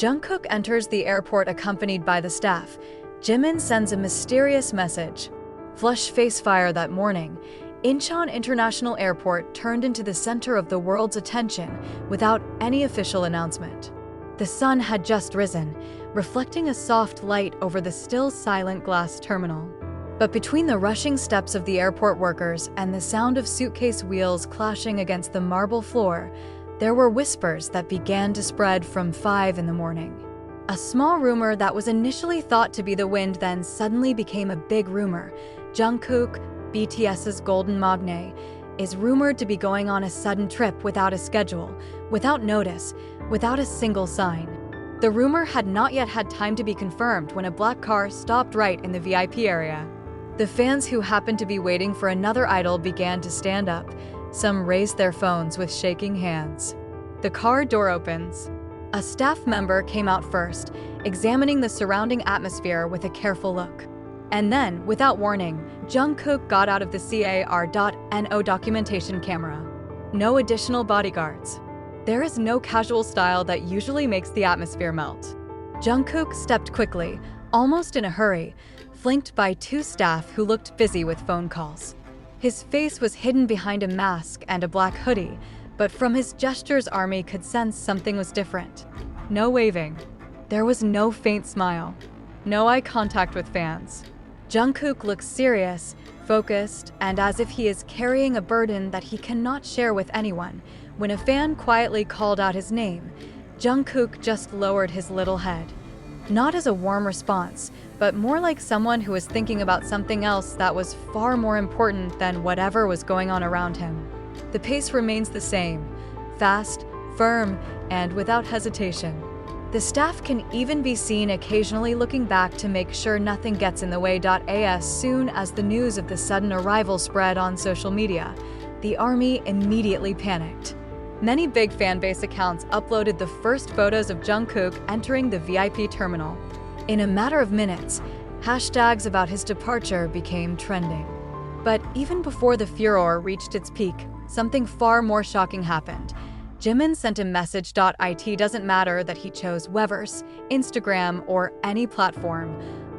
Jungkook enters the airport accompanied by the staff. Jimin sends a mysterious message. Flush face fire that morning. Incheon International Airport turned into the center of the world's attention without any official announcement. The sun had just risen, reflecting a soft light over the still silent glass terminal. But between the rushing steps of the airport workers and the sound of suitcase wheels clashing against the marble floor, there were whispers that began to spread from 5 in the morning. A small rumor that was initially thought to be the wind then suddenly became a big rumor. Jungkook, BTS's golden magne, is rumored to be going on a sudden trip without a schedule, without notice, without a single sign. The rumor had not yet had time to be confirmed when a black car stopped right in the VIP area. The fans who happened to be waiting for another idol began to stand up. Some raised their phones with shaking hands. The car door opens. A staff member came out first, examining the surrounding atmosphere with a careful look. And then, without warning, Jungkook got out of the CAR.NO documentation camera. No additional bodyguards. There is no casual style that usually makes the atmosphere melt. Jungkook stepped quickly, almost in a hurry, flanked by 2 staff who looked busy with phone calls. His face was hidden behind a mask and a black hoodie, but from his gestures Army could sense something was different. No waving. There was no faint smile. No eye contact with fans. Jungkook looks serious, focused, and as if he is carrying a burden that he cannot share with anyone. When a fan quietly called out his name, Jungkook just lowered his little head. Not as a warm response, but more like someone who was thinking about something else that was far more important than whatever was going on around him. The pace remains the same, fast, firm, and without hesitation. The staff can even be seen occasionally looking back to make sure nothing gets in the way. As soon as the news of the sudden arrival spread on social media, the Army immediately panicked. Many big fanbase accounts uploaded the first photos of Jungkook entering the VIP terminal. In a matter of minutes, hashtags about his departure became trending. But even before the furor reached its peak, something far more shocking happened. Jimin sent a message. It doesn't matter that he chose Weverse, Instagram, or any platform.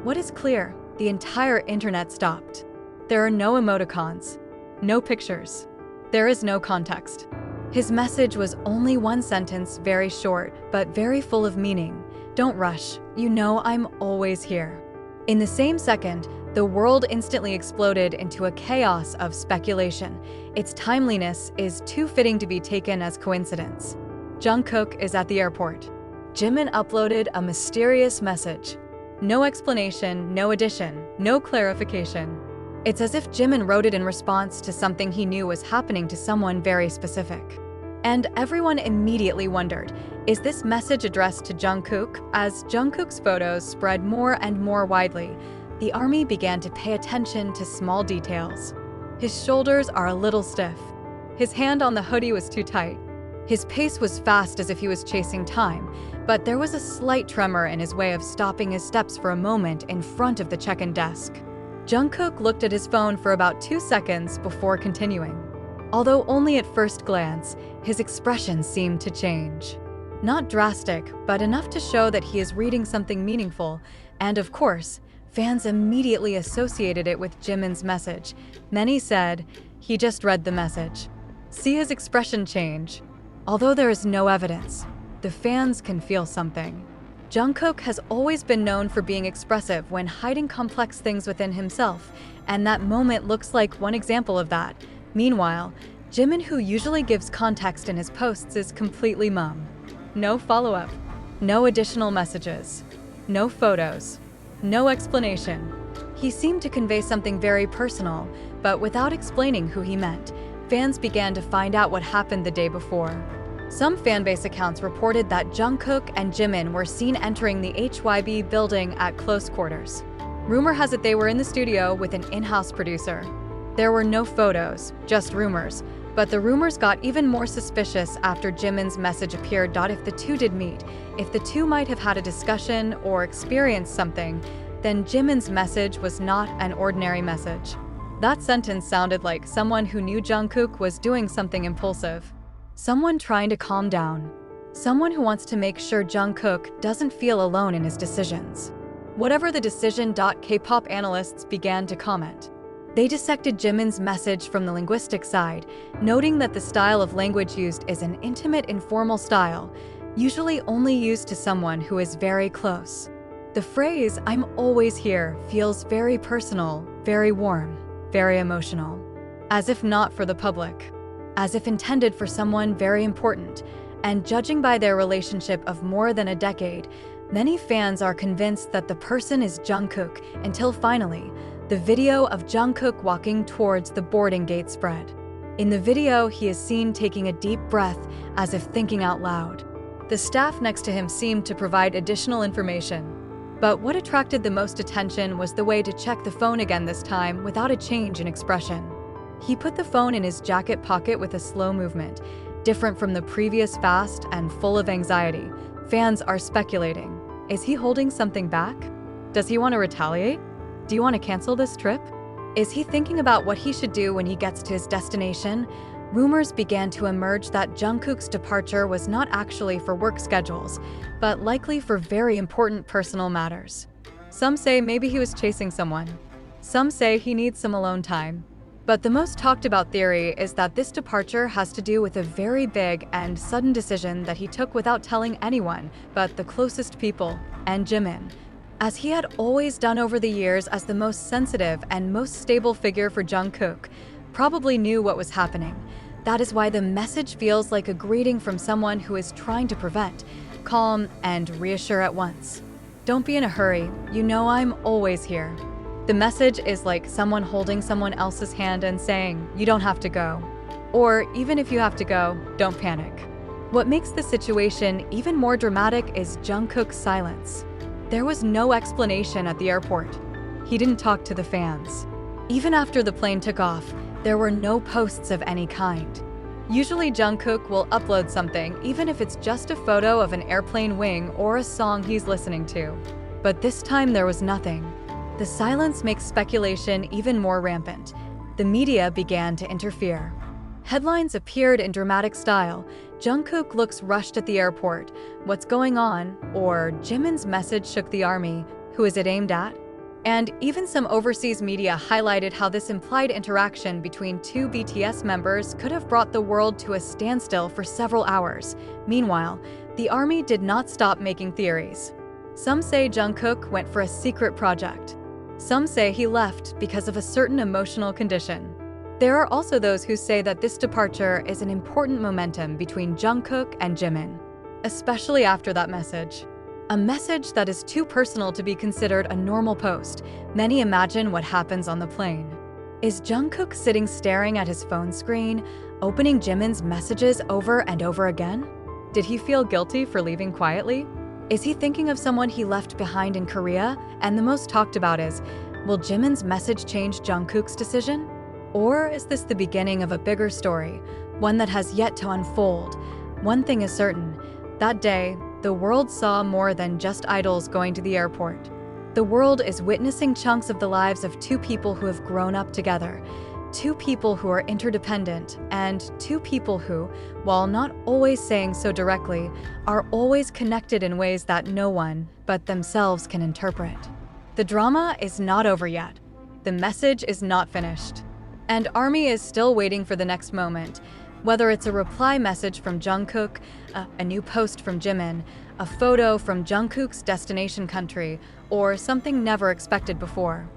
What is clear, the entire internet stopped. There are no emoticons, no pictures. There is no context. His message was only one sentence, very short, but very full of meaning. Don't rush, you know I'm always here. In the same second, the world instantly exploded into a chaos of speculation. Its timeliness is too fitting to be taken as coincidence. Jungkook is at the airport. Jimin uploaded a mysterious message. No explanation, no addition, no clarification. It's as if Jimin wrote it in response to something he knew was happening to someone very specific. And everyone immediately wondered, is this message addressed to Jungkook? As Jungkook's photos spread more and more widely, the Army began to pay attention to small details. His shoulders are a little stiff. His hand on the hoodie was too tight. His pace was fast as if he was chasing time, but there was a slight tremor in his way of stopping his steps for a moment in front of the check-in desk. Jungkook looked at his phone for about 2 seconds before continuing. Although only at first glance, his expression seemed to change. Not drastic, but enough to show that he is reading something meaningful, and of course, fans immediately associated it with Jimin's message. Many said, he just read the message. See his expression change. Although there is no evidence, the fans can feel something. Jungkook has always been known for being expressive when hiding complex things within himself, and that moment looks like one example of that. Meanwhile, Jimin, who usually gives context in his posts, is completely mum. No follow-up, no additional messages, no photos, no explanation. He seemed to convey something very personal, but without explaining who he meant, fans began to find out what happened the day before. Some fanbase accounts reported that Jungkook and Jimin were seen entering the HYB building at close quarters. Rumor has it they were in the studio with an in-house producer. There were no photos, just rumors, but the rumors got even more suspicious after Jimin's message appeared. If the two did meet, if the two might have had a discussion or experienced something, then Jimin's message was not an ordinary message. That sentence sounded like someone who knew Jungkook was doing something impulsive. Someone trying to calm down. Someone who wants to make sure Jungkook doesn't feel alone in his decisions. Whatever the decision. K-pop analysts began to comment. They dissected Jimin's message from the linguistic side, noting that the style of language used is an intimate, informal style, usually only used to someone who is very close. The phrase, "I'm always here," feels very personal, very warm, very emotional. As if not for the public. As if intended for someone very important. And judging by their relationship of more than a decade, many fans are convinced that the person is Jungkook until finally, the video of Jungkook walking towards the boarding gate spread. In the video, he is seen taking a deep breath as if thinking out loud. The staff next to him seemed to provide additional information. But what attracted the most attention was the way to check the phone again, this time without a change in expression. He put the phone in his jacket pocket with a slow movement, different from the previous, fast and full of anxiety. Fans are speculating. Is he holding something back? Does he want to retaliate? Do you want to cancel this trip? Is he thinking about what he should do when he gets to his destination? Rumors began to emerge that Jungkook's departure was not actually for work schedules, but likely for very important personal matters. Some say maybe he was chasing someone. Some say he needs some alone time. But the most talked about theory is that this departure has to do with a very big and sudden decision that he took without telling anyone but the closest people and Jimin. As he had always done over the years as the most sensitive and most stable figure for Jungkook, probably knew what was happening. That is why the message feels like a greeting from someone who is trying to prevent, calm, and reassure at once. Don't be in a hurry, you know I'm always here. The message is like someone holding someone else's hand and saying, you don't have to go. Or even if you have to go, don't panic. What makes the situation even more dramatic is Jungkook's silence. There was no explanation at the airport. He didn't talk to the fans. Even after the plane took off, there were no posts of any kind. Usually Jungkook will upload something, even if it's just a photo of an airplane wing or a song he's listening to. But this time there was nothing. The silence makes speculation even more rampant. The media began to interfere. Headlines appeared in dramatic style. Jungkook looks rushed at the airport. What's going on? Or Jimin's message shook the army. Who is it aimed at? And even some overseas media highlighted how this implied interaction between two BTS members could have brought the world to a standstill for several hours. Meanwhile, the army did not stop making theories. Some say Jungkook went for a secret project. Some say he left because of a certain emotional condition. There are also those who say that this departure is an important momentum between Jungkook and Jimin, especially after that message. A message that is too personal to be considered a normal post. Many imagine what happens on the plane. Is Jungkook sitting staring at his phone screen, opening Jimin's messages over and over again? Did he feel guilty for leaving quietly? Is he thinking of someone he left behind in Korea? And the most talked about is, will Jimin's message change Jungkook's decision? Or is this the beginning of a bigger story, one that has yet to unfold? One thing is certain, that day, the world saw more than just idols going to the airport. The world is witnessing chunks of the lives of two people who have grown up together, two people who are interdependent, and two people who, while not always saying so directly, are always connected in ways that no one but themselves can interpret. The drama is not over yet. The message is not finished. And ARMY is still waiting for the next moment. Whether it's a reply message from Jungkook, a new post from Jimin, a photo from Jungkook's destination country, or something never expected before.